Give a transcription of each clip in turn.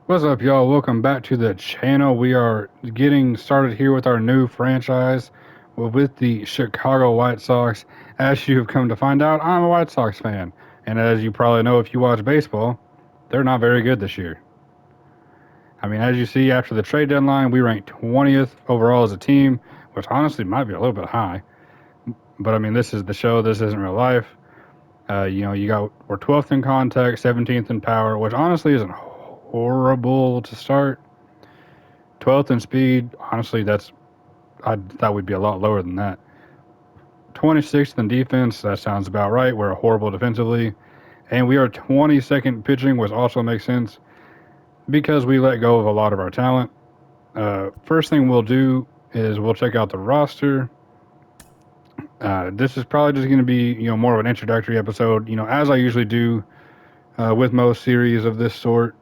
What's up, y'all? Welcome back to the channel. We are getting started here with our new franchise with the Chicago White Sox. As you've come to find out, I'm a White Sox fan. And as you probably know if you watch baseball, they're not very good this year. I mean, as you see, after the trade deadline, we ranked 20th overall as a team, which honestly might be a little bit high. But I mean, this is the show, this isn't real life. We're 12th in contact, 17th in power, which honestly isn't horrible to start. 12th in speed, honestly, I thought we'd be a lot lower than that. 26th in defense, that sounds about right. We're horrible defensively. And we are 22nd pitching, which also makes sense because we let go of a lot of our talent. First thing we'll do is we'll check out the roster. This is probably just going to be, more of an introductory episode, as I usually do with most series of this sort.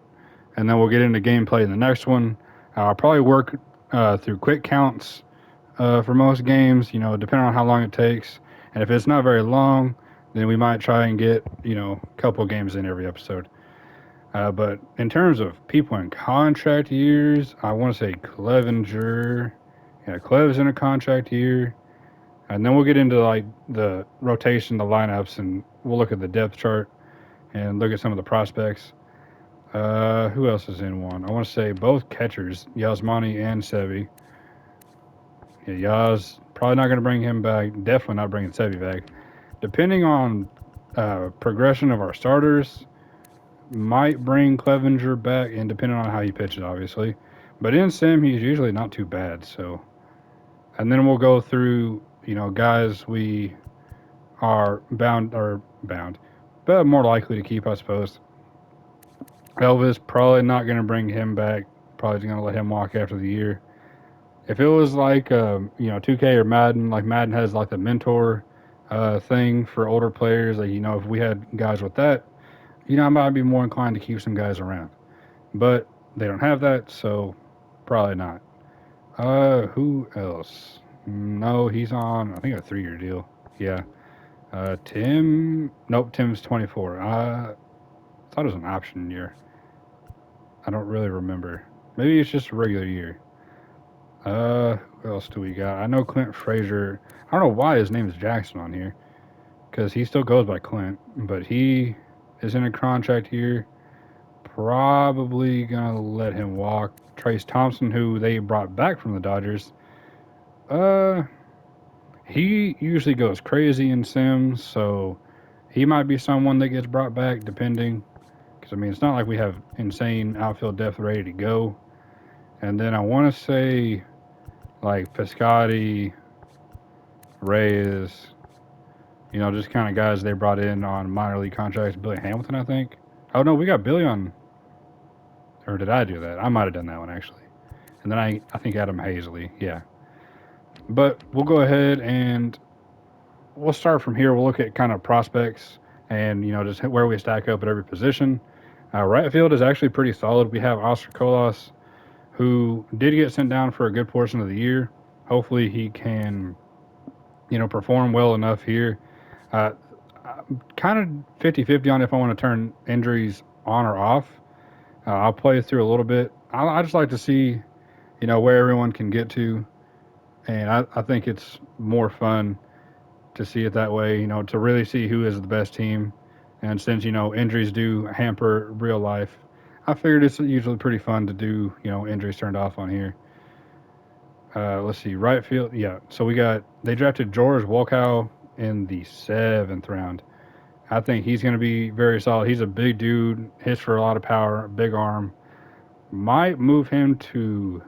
And then we'll get into gameplay in the next one. I'll probably work through quick counts for most games, depending on how long it takes. And if it's not very long, then we might try and get, a couple games in every episode. But in terms of people in contract years, I want to say Clevenger. Yeah, Clev's in a contract year. And then we'll get into like the rotation, the lineups, and we'll look at the depth chart and look at some of the prospects. Who else is in one? I want to say both catchers, Yasmani and Sevi. Yeah, Yaz, probably not going to bring him back. Definitely not bringing Sevi back. Depending on progression of our starters, might bring Clevenger back, and depending on how he pitches, obviously. But in sim, he's usually not too bad. So, and then we'll go through, guys we are bound, but more likely to keep, I suppose. Elvis, probably not going to bring him back. Probably going to let him walk after the year. If it was like 2K or Madden, like Madden has like the mentor thing for older players, like if we had guys with that, I might be more inclined to keep some guys around. But they don't have that, so probably not. Who else? No, he's on I think a 3-year deal. Yeah. Tim. Nope, Tim's 24. I thought it was an option year. I don't really remember. Maybe it's just a regular year. Who else do we got? I know Clint Frazier. I don't know why his name is Jackson on here, because he still goes by Clint, but he is in a contract here. Probably gonna let him walk. Trace Thompson, who they brought back from the Dodgers, uh, he usually goes crazy in Sims, so he might be someone that gets brought back, depending. Because I mean, it's not like we have insane outfield depth ready to go. And then I want to say like Piscotti, Reyes, just kind of guys they brought in on minor league contracts. Billy Hamilton, I think. Oh no, we got Billy on, or did I do that? I might have done that one actually. And then I think Adam Hazley, yeah. But we'll go ahead and we'll start from here. We'll look at kind of prospects and just where we stack up at every position. Right field is actually pretty solid. We have Oscar Colas, who did get sent down for a good portion of the year. Hopefully he can, perform well enough here. Uh, Kind of 50-50 on if I want to turn injuries on or off. I'll play through a little bit. I just like to see, where everyone can get to. And I think it's more fun to see it that way, to really see who is the best team. And since, injuries do hamper real life, I figured it's usually pretty fun to do, injuries turned off on here. Let's see, right field. Yeah, so they drafted George Wolkow in the 7th round. I think he's going to be very solid. He's a big dude, hits for a lot of power, big arm. Might move him to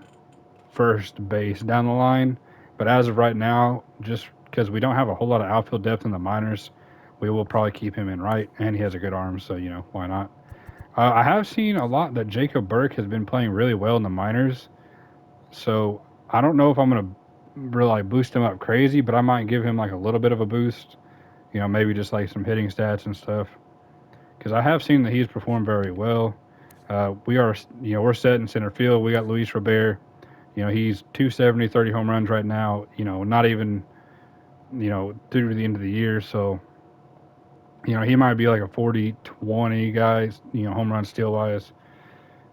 first base down the line, but as of right now, just because we don't have a whole lot of outfield depth in the minors, we will probably keep him in right, and he has a good arm, so why not? I have seen a lot that Jacob Burke has been playing really well in the minors, so I don't know if I'm gonna really like boost him up crazy, but I might give him like a little bit of a boost, maybe just like some hitting stats and stuff, because I have seen that he's performed very well. We are, we're set in center field. We got Luis Robert. He's 270, 30 home runs right now. Not even, through the end of the year. So, he might be like a 40-20 guy, home run steal wise.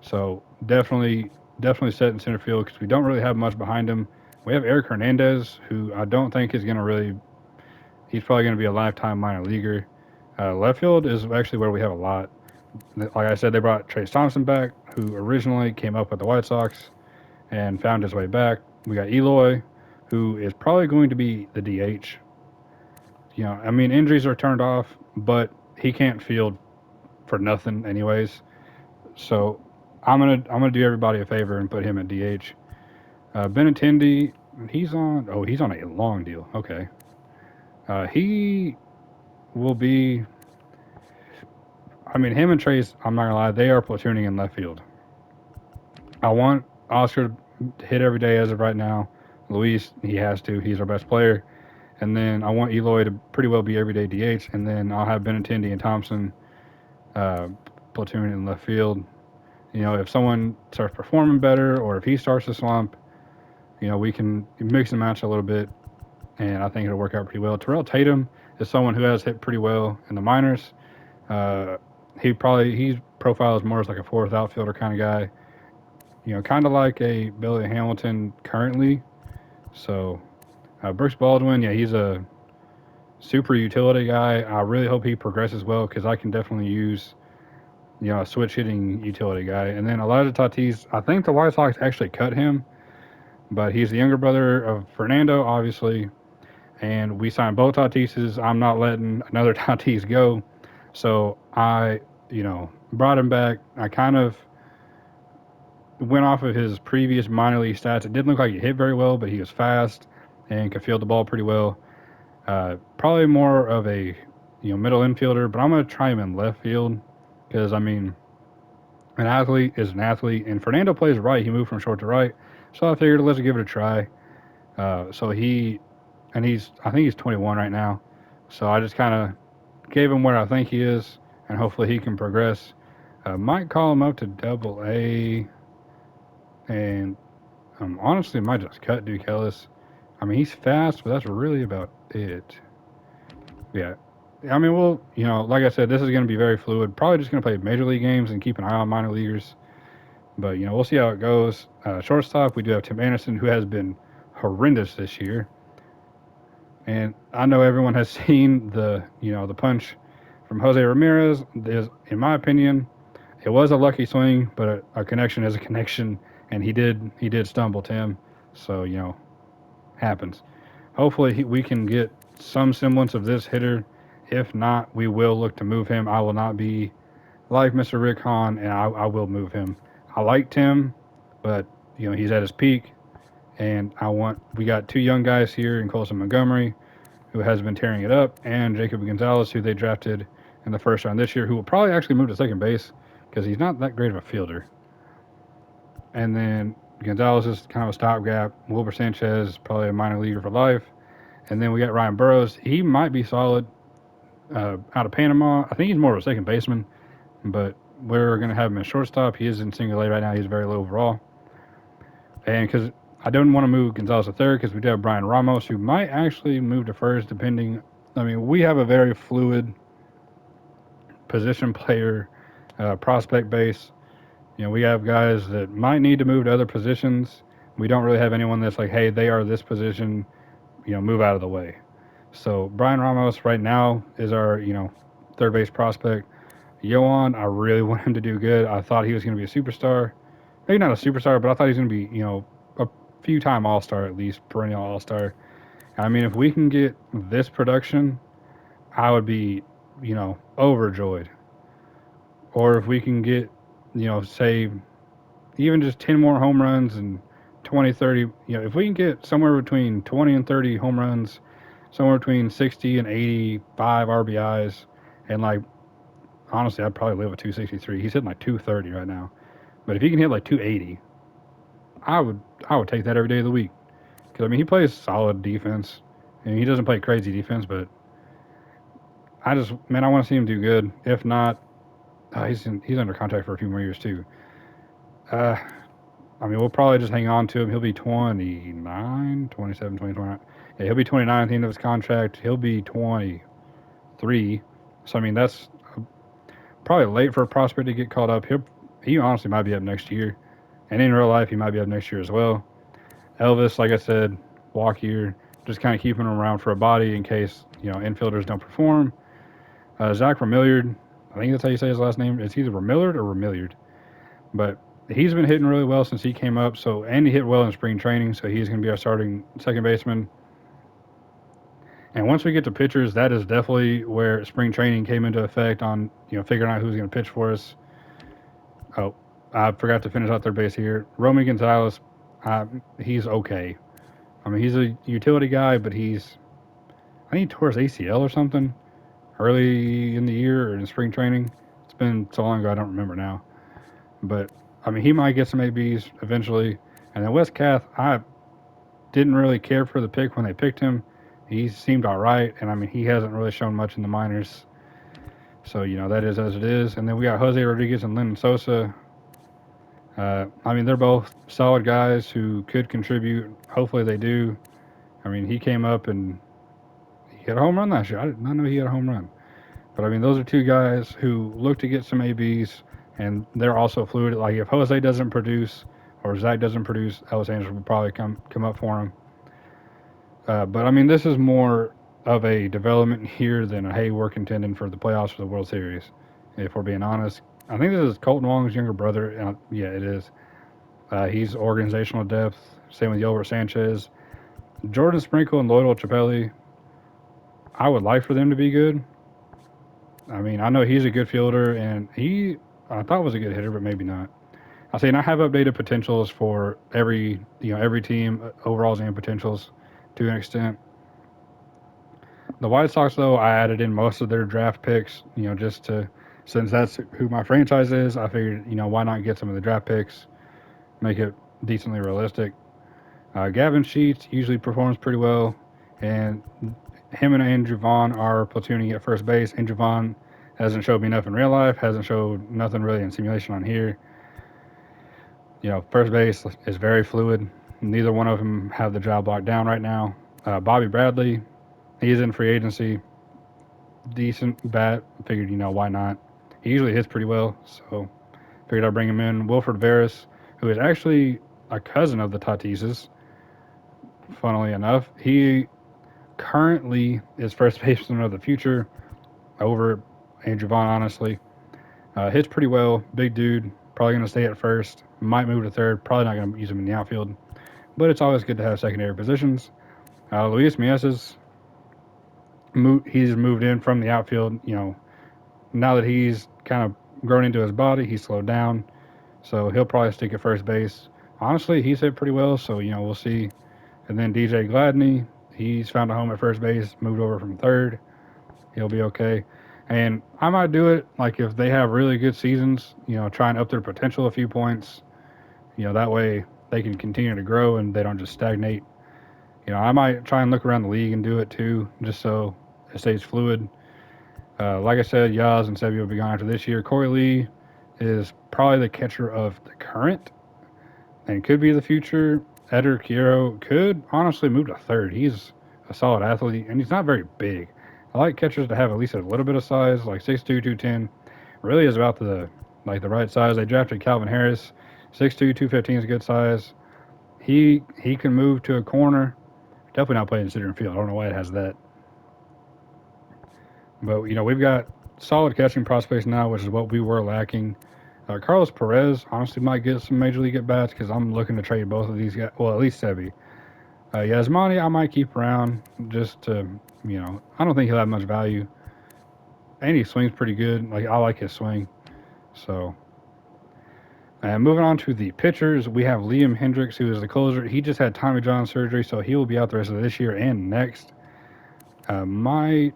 So definitely set in center field because we don't really have much behind him. We have Eric Hernandez, who I don't think is going to really. He's probably going to be a lifetime minor leaguer. Left field is actually where we have a lot. Like I said, they brought Trace Thompson back, who originally came up with the White Sox and found his way back. We got Eloy, who is probably going to be the DH. I mean, injuries are turned off, but he can't field for nothing, anyways. So I'm gonna do everybody a favor and put him at DH. Benintendi, he's on a long deal. Okay, he will be. I mean, him and Trace. I'm not gonna lie, they are platooning in left field. I want Oscar to hit every day as of right now. Luis, he has to. He's our best player. And then I want Eloy to pretty well be everyday DH. And then I'll have Benintendi and Thompson uh, platoon in left field. If someone starts performing better or if he starts to slump, we can mix and match a little bit, and I think it'll work out pretty well. Terrell Tatum is someone who has hit pretty well in the minors. Uh, he profiles more as like a fourth outfielder kind of guy. Kind of like a Billy Hamilton currently. So Brooks Baldwin, yeah, he's a super utility guy. I really hope he progresses well because I can definitely use a switch hitting utility guy. And then Elijah Tatis, I think the White Sox actually cut him, but he's the younger brother of Fernando, obviously. And we signed both Tatises. I'm not letting another Tatis go. So I, brought him back. I kind of went off of his previous minor league stats. It didn't look like he hit very well, but he was fast and could field the ball pretty well. Probably more of a middle infielder, but I'm going to try him in left field because I mean an athlete is an athlete, and Fernando plays right. He moved from short to right, so I figured let's give it a try. So I think he's 21 right now. So I just kind of gave him where I think he is, and hopefully he can progress. Might call him up to Double A, and honestly might just cut Duke Ellis. I mean he's fast, but that's really about it. Yeah. I mean, like I said, this is going to be very fluid. Probably just going to play major league games and keep an eye on minor leaguers. But we'll see how it goes. Shortstop, we do have Tim Anderson, who has been horrendous this year, and I know everyone has seen the punch from Jose Ramirez. In my opinion, it was a lucky swing, but a connection is a connection, and he did stumble Tim, so happens. Hopefully we can get some semblance of this hitter. If not, we will look to move him. I will not be like Mr. Rick Hahn, and I will move him. I liked him, but he's at his peak, and we got two young guys here in Colson Montgomery, who has been tearing it up, and Jacob Gonzalez, who they drafted in the first round this year, who will probably actually move to second base because he's not that great of a fielder. And then Gonzalez is kind of a stopgap. Wilbur Sanchez, probably a minor leaguer for life. And then we got Ryan Burrows. He might be solid out of Panama. I think he's more of a second baseman, but we're going to have him at shortstop. He is in single A right now. He's very low overall. And because I don't want to move Gonzalez to third because we do have Brian Ramos, who might actually move to first, depending. I mean, we have a very fluid position player prospect base. We have guys that might need to move to other positions. We don't really have anyone that's like, hey, they are this position, move out of the way. So Brian Ramos right now is our, third base prospect. Yohan, I really want him to do good. I thought he was going to be a superstar. Maybe not a superstar, but I thought he was going to be, a few-time All-Star at least, perennial All-Star. I mean, if we can get this production, I would be, overjoyed. Or if we can get, say, even just 10 more home runs and 20, 30, if we can get somewhere between 20 and 30 home runs, somewhere between 60 and 85 RBIs, and like, honestly, I'd probably live with 263. He's hitting like 230 right now. But if he can hit like 280, I would take that every day of the week. Because, I mean, he plays solid defense. And he doesn't play crazy defense, but I want to see him do good. If not, he's under contract for a few more years, too. I mean, we'll probably just hang on to him. He'll be 29, 27, 29. Yeah, he'll be 29 at the end of his contract. He'll be 23. So, I mean, that's probably late for a prospect to get called up. he honestly might be up next year. And in real life, he might be up next year as well. Elvis, like I said, walk year, just kind of keeping him around for a body in case, infielders don't perform. Zach Remillard, I think that's how you say his last name. It's either Remillard or Remillard. But he's been hitting really well since he came up. So, and he hit well in spring training. So he's going to be our starting second baseman. And once we get to pitchers, that is definitely where spring training came into effect on, figuring out who's going to pitch for us. Oh, I forgot to finish out their base here. Romy Gonzalez, he's okay. I mean, he's a utility guy, but I think he tore his ACL or something early in the year or in spring training. It's been so long ago, I don't remember now. But, I mean, he might get some ABs eventually. And then Wes Kath, I didn't really care for the pick when they picked him. He seemed all right, and I mean, he hasn't really shown much in the minors. So, that is as it is. And then we got Jose Rodriguez and Lennon Sosa. I mean, they're both solid guys who could contribute. Hopefully, they do. I mean, he came up and he hit a home run last year. I did not know he had a home run. But I mean, those are two guys who look to get some ABs, and they're also fluid. Like if Jose doesn't produce or Zach doesn't produce, Los Angeles will probably come up for him. But I mean, this is more of a development here than a hey, we're contending for the playoffs for the World Series. If we're being honest, I think this is Colton Wong's younger brother. Yeah, it is. He's organizational depth. Same with Yolbert Sanchez, Jordan Sprinkle, and Lloyd Chapelli. I would like for them to be good. I mean, I know he's a good fielder, and I thought was a good hitter, but maybe not. I say, and I have updated potentials for every team, overalls and potentials, to an extent. The White Sox, though, I added in most of their draft picks, just to, since that's who my franchise is, I figured, why not get some of the draft picks, make it decently realistic. Gavin Sheets usually performs pretty well, and him and Andrew Vaughn are platooning at first base. Andrew Vaughn hasn't showed me enough in real life, hasn't showed nothing really in simulation on here. First base is very fluid. Neither one of them have the job locked down right now. Bobby Bradley, he's in free agency. Decent bat. Figured, why not? He usually hits pretty well, so figured I'd bring him in. Wilfred Veras, who is actually a cousin of the Tatises, funnily enough. He currently is first baseman of the future over Andrew Vaughn, honestly. Hits pretty well. Big dude. Probably going to stay at first. Might move to third. Probably not going to use him in the outfield. But it's always good to have secondary positions. Luis Mieses, he's moved in from the outfield. Now that he's kind of grown into his body, he's slowed down. So he'll probably stick at first base. Honestly, he's hit pretty well. So, we'll see. And then DJ Gladney, he's found a home at first base, moved over from third. He'll be okay. And I might do it like if they have really good seasons, try and up their potential a few points. That way they can continue to grow and they don't just stagnate. I might try and look around the league and do it too, just so it stays fluid. Like I said, Yaz and Sebi will be gone after this year. Corey Lee is probably the catcher of the current and could be the future. Eder Quiero could honestly move to third. He's a solid athlete and he's not very big. I like catchers to have at least a little bit of size, like 6'2", 210. Really is about the right size. They drafted Calvin Harris, 6'2", 215 is a good size. He can move to a corner. Definitely not playing center field. I don't know why it has that. But we've got solid catching prospects now, which is what we were lacking. Carlos Perez honestly might get some major league at bats because I'm looking to trade both of these guys. Well, at least Sebi. Yasmani, I might keep around just to, I don't think he'll have much value. And he swings pretty good. I like his swing. So, and moving on to the pitchers, we have Liam Hendricks, who is the closer. He just had Tommy John surgery, so he will be out the rest of this year and next. And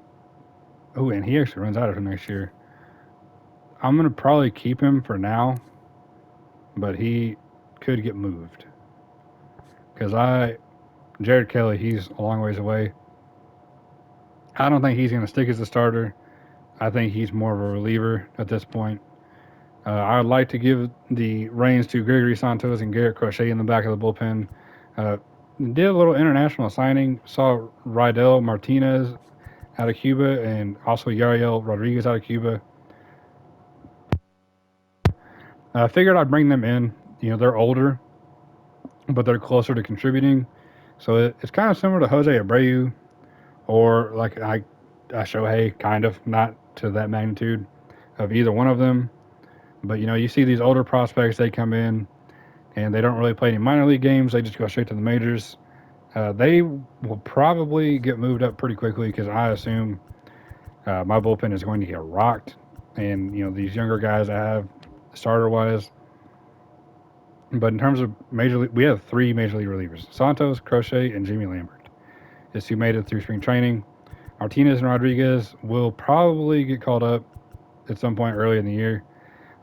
he actually runs out after next year. I'm gonna probably keep him for now, but he could get moved because Jared Kelly, he's a long ways away. I don't think he's gonna stick as a starter. I think he's more of a reliever at this point. I'd like to give the reins to Gregory Santos and Garrett Crochet in the back of the bullpen. Did a little international signing. Saw Rydell Martinez out of Cuba and also Yariel Rodriguez out of Cuba. I figured I'd bring them in. They're older, but they're closer to contributing. So it's kind of similar to Jose Abreu or like Shohei, kind of, not to that magnitude of either one of them. But you see these older prospects, they come in and they don't really play any minor league games. They just go straight to the majors. They will probably get moved up pretty quickly because I assume my bullpen is going to get rocked. And these younger guys I have starter wise. But in terms of major league, we have three major league relievers: Santos, Crochet, and Jimmy Lambert. Is who made it through spring training. Martinez and Rodriguez will probably get called up at some point early in the year.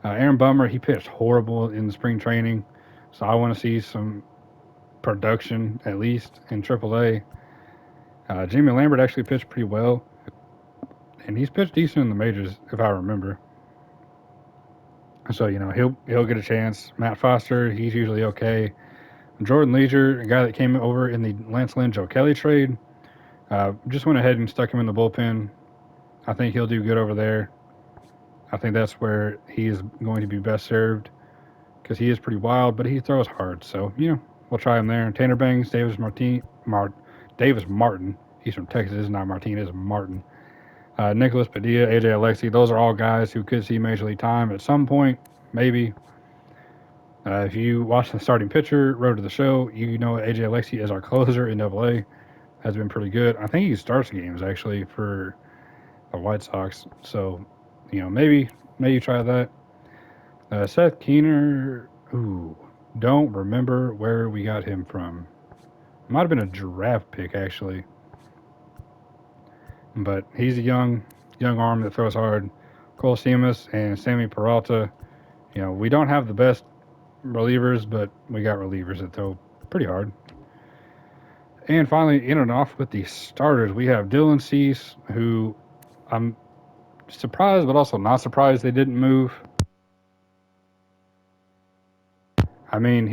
Aaron Bummer, he pitched horrible in spring training, so I want to see some production at least in AAA. Jimmy Lambert actually pitched pretty well, and he's pitched decent in the majors if I remember. So he'll get a chance. Matt Foster, he's usually okay. Jordan Leisure, a guy that came over in the Lance Lynn Joe Kelly trade, just went ahead and stuck him in the bullpen. I think he'll do good over there. I think that's where he is going to be best served because he is pretty wild, but he throws hard. So we'll try him there. Tanner Bangs, Davis Martin. He's from Texas, not Martinez. Martin. Nicholas Padilla, AJ Alexi. Those are all guys who could see major league time at some point, maybe. If you watch the starting pitcher, Road to the Show, AJ Alexi is our closer in AA. Has been pretty good. I think he starts games actually for the White Sox. So, maybe try that. Seth Keener, don't remember where we got him from. Might have been a draft pick actually, but he's a young arm that throws hard. Cole Seamus and Sammy Peralta. We don't have the best relievers, but we got relievers that throw pretty hard. And finally, in and off with the starters, we have Dylan Cease, who I'm surprised, but also not surprised they didn't move. I mean,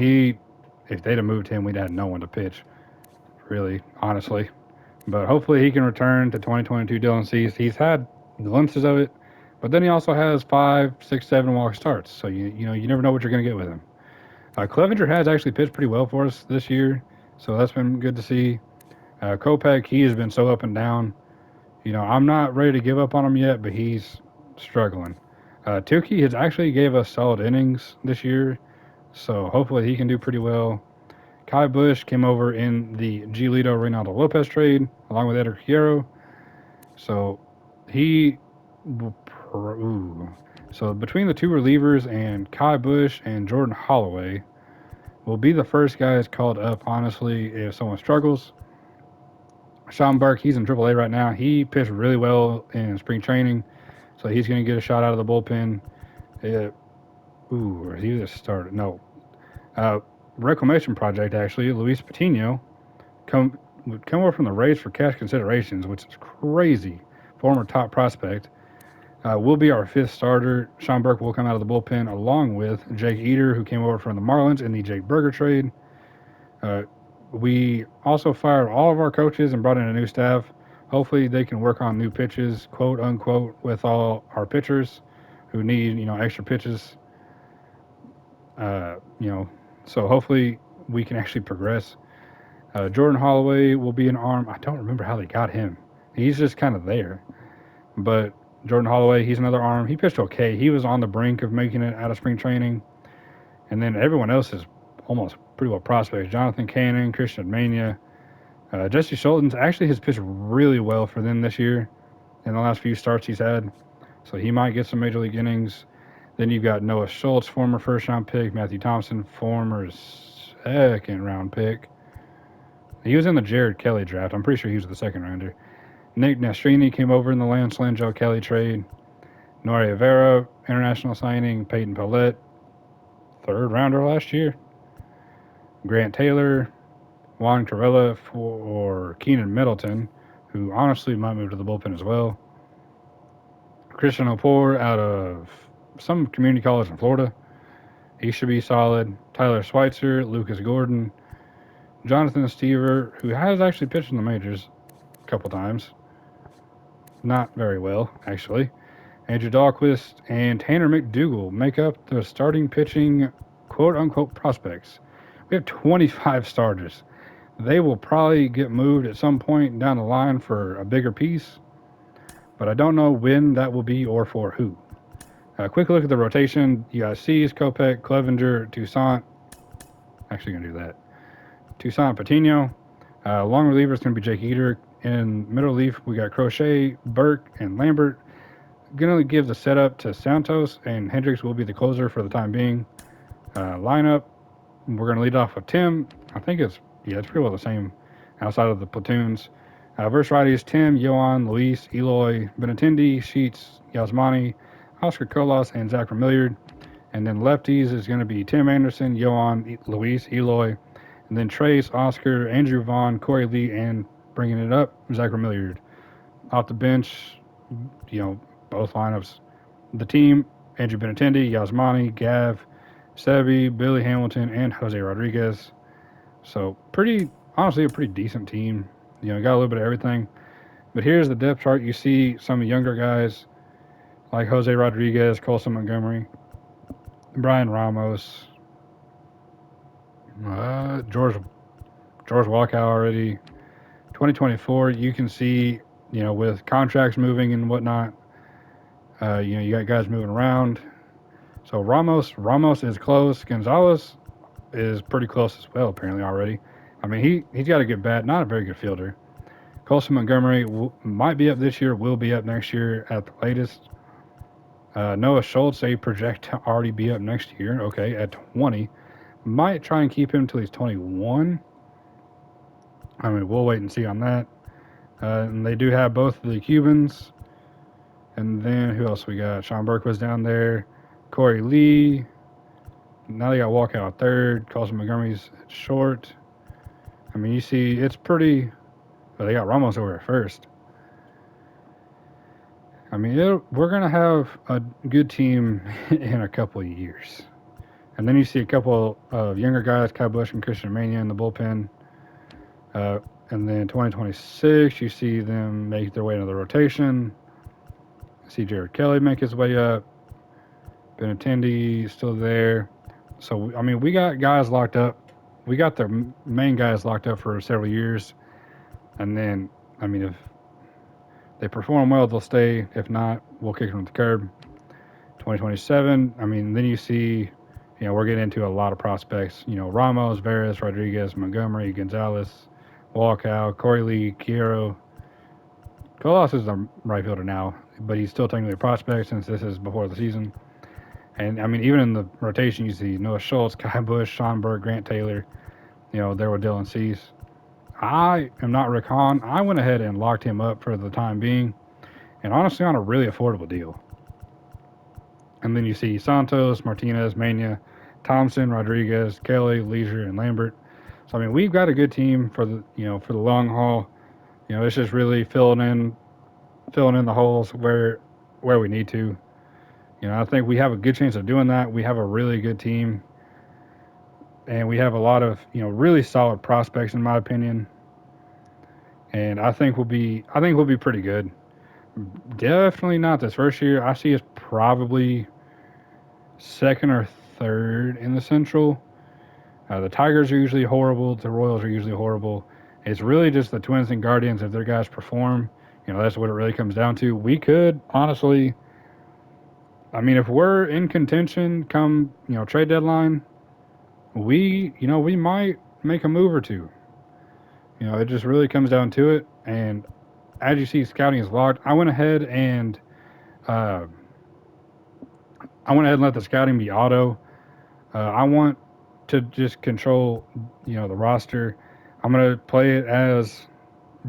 if they'd have moved him, we'd have no one to pitch, really, honestly. But hopefully he can return to 2022 Dylan Cease. He's had glimpses of it, but then he also has 5, 6, 7 walk starts. So you never know what you're going to get with him. Clevenger has actually pitched pretty well for us this year, so that's been good to see. Kopech, he has been so up and down. I'm not ready to give up on him yet, but he's struggling. Tukey has actually gave us solid innings this year, so hopefully he can do pretty well. Kai Bush came over in the Giolito Reynaldo Lopez trade along with Edgar Hierro. So he so between the two relievers and Kai Bush and Jordan Holloway will be the first guys called up, honestly, if someone struggles. Sean Burke, he's in AAA right now. He pitched really well in spring training, so he's going to get a shot out of the bullpen. He just started. No. Reclamation project, actually. Luis Patino would come over from the Rays for cash considerations, which is crazy. Former top prospect. Will be our fifth starter. Sean Burke will come out of the bullpen along with Jake Eater, who came over from the Marlins in the Jake Burger trade. We also fired all of our coaches and brought in a new staff. Hopefully they can work on new pitches, quote unquote, with all our pitchers who need, extra pitches. So hopefully we can actually progress. Jordan Holloway will be an arm. I don't remember how they got him. He's just kind of there. But Jordan Holloway, he's another arm. He pitched okay. He was on the brink of making it out of spring training. And then everyone else is almost pretty well prospects. Jonathan Cannon, Christian Mania. Jesse Schultz actually has pitched really well for them this year in the last few starts he's had. So he might get some major league innings. Then you've got Noah Schultz, former first-round pick. Matthew Thompson, former second-round pick. He was in the Jared Kelly draft. I'm pretty sure he was the second-rounder. Nick Nastrini came over in the Lance Lynn Joe Kelly trade. Nori Avera, international signing. Peyton Paulette, third-rounder last year. Grant Taylor, Juan Torella for Keenan Middleton, who honestly might move to the bullpen as well. Christian Opor out of some community college in Florida. He should be solid. Tyler Schweitzer, Lucas Gordon, Jonathan Stever, who has actually pitched in the majors a couple times. Not very well, actually. Andrew Dahlquist and Tanner McDougal make up the starting pitching quote unquote prospects. We have 25 starters. They will probably get moved at some point down the line for a bigger piece, but I don't know when that will be or for who. Quick look at the rotation. You got C's, Kopech, Clevenger, Toussaint. Actually, going to do that. Toussaint, Patino. Long reliever is going to be Jake Eater. In middle relief, we got Crochet, Burke, and Lambert. Going to give the setup to Santos, and Hendricks will be the closer for the time being. Lineup, we're going to lead off with Tim. I think it's pretty well the same outside of the platoons. Verse righties, Tim, Yohan, Luis, Eloy, Benintendi, Sheets, Yasmani, Oscar Colas, and Zach Vermilliard. And then lefties is going to be Tim Anderson, Yohan, Luis, Eloy, and then Trace, Oscar, Andrew Vaughn, Corey Lee, and bringing it up, Zach Vermilliard. Off the bench, both lineups. The team, Andrew Benintendi, Yasmani, Gav, Sebi, Billy Hamilton, and Jose Rodriguez. So honestly, a pretty decent team. Got a little bit of everything. But here's the depth chart. You see some younger guys like Jose Rodriguez, Colson Montgomery, Brian Ramos, George Walkout already. 2024, you can see, with contracts moving and whatnot, you got guys moving around. So Ramos is close. Gonzalez is pretty close as well, apparently already. I mean, he's got a good bat, not a very good fielder. Colson Montgomery might be up this year, will be up next year at the latest. Noah Schultz, they project to already be up next year, okay, at 20. Might try and keep him until he's 21. I mean, we'll wait and see on that. And they do have both the Cubans. And then who else we got? Sean Burke was down there. Corey Lee. Now they got Walkout third. Colson Montgomery's short. I mean, you see, it's pretty. Well, they got Ramos over at first. I mean, we're going to have a good team in a couple of years. And then you see a couple of younger guys, Kyle Busch and Christian Mania in the bullpen. And then 2026, you see them make their way into the rotation. See Jared Kelly make his way up. Benintendi still there. So, I mean, we got guys locked up. We got the main guys locked up for several years. And then, I mean, if they perform well, they'll stay. If not, we'll kick them to the curb. 2027, I mean, then you see, we're getting into a lot of prospects. Ramos, Veras, Rodriguez, Montgomery, Gonzalez, Walkout, Corey Lee, Quiero. Colas is the right fielder now, but he's still technically a prospect since this is before the season. And, I mean, even in the rotation, you see Noah Schultz, Kai Busch, Sean Burke, Grant Taylor. There were Dylan Cease. I am not Rick Hahn. I went ahead and locked him up for the time being, and honestly on a really affordable deal. And then you see Santos, Martinez, Mania, Thompson, Rodriguez, Kelly, Leisure, and Lambert. So I mean, we've got a good team for the long haul. It's just really filling in the holes where we need to. I think we have a good chance of doing that. We have a really good team, and we have a lot of really solid prospects in my opinion. And I think we'll be pretty good. Definitely not this first year. I see us probably second or third in the Central. The Tigers are usually horrible. The Royals are usually horrible. It's really just the Twins and Guardians. If their guys perform, that's what it really comes down to. We could, honestly, I mean, if we're in contention come, trade deadline, we might make a move or two. It just really comes down to it. And as you see, scouting is locked. I went ahead and let the scouting be auto. I want to just control, the roster. I'm gonna play it as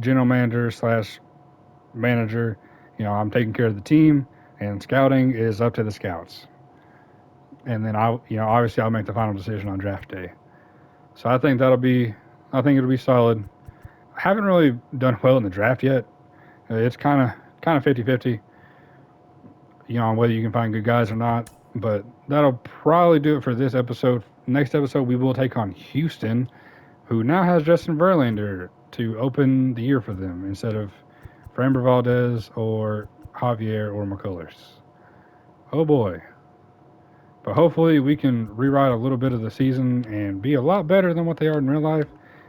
general manager / manager. I'm taking care of the team, and scouting is up to the scouts. And then obviously I'll make the final decision on draft day. So I think it'll be solid. I haven't really done well in the draft yet. It's kind of 50-50, on whether you can find good guys or not. But that'll probably do it for this episode. Next episode, we will take on Houston, who now has Justin Verlander to open the year for them instead of Framber Valdez or Javier or McCullers. Oh boy. But hopefully we can rewrite a little bit of the season and be a lot better than what they are in real life.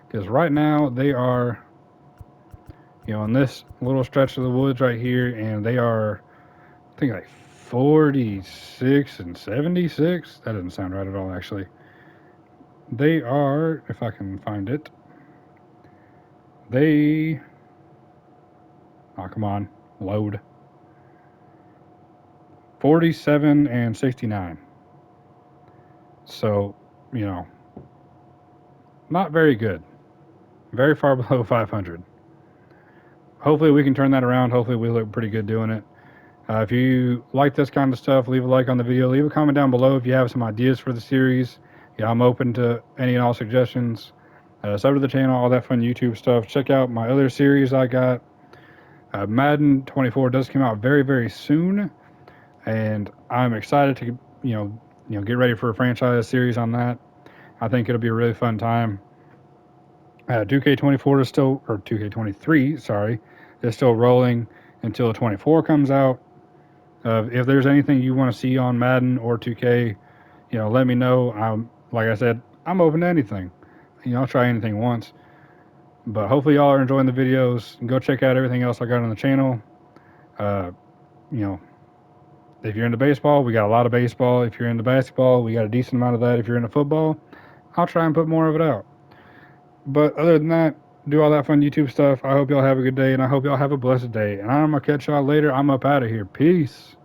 Because right now they are, in this little stretch of the woods right here, and they are, I think, like 46 and 76. That doesn't sound right at all, actually. They are, if I can find it, they. Oh, come on. Load. 47 and 69. So, you know, not very good. Very far below 500. Hopefully we can turn that around. Hopefully we look pretty good doing it. If you like this kind of stuff, leave a like on the video. Leave a comment down below if you have some ideas for the series. Yeah, I'm open to any and all suggestions. Sub to the channel, all that fun YouTube stuff. Check out my other series I got. Madden 24 does come out very, very soon, and I'm excited to get ready for a franchise series on that. I think it'll be a really fun time. 2K24 is still, or 2K23, sorry, is still rolling until 24 comes out. If there's anything you want to see on Madden or 2K, let me know. Like I said, I'm open to anything. I'll try anything once. But hopefully y'all are enjoying the videos. Go check out everything else I got on the channel. Uh, you know, if you're into baseball, we got a lot of baseball. If you're into basketball, we got a decent amount of that. If you're into football, I'll try and put more of it out. But other than that, do all that fun YouTube stuff. I hope y'all have a good day, and I hope y'all have a blessed day. And I'm going to catch y'all later. I'm up out of here. Peace.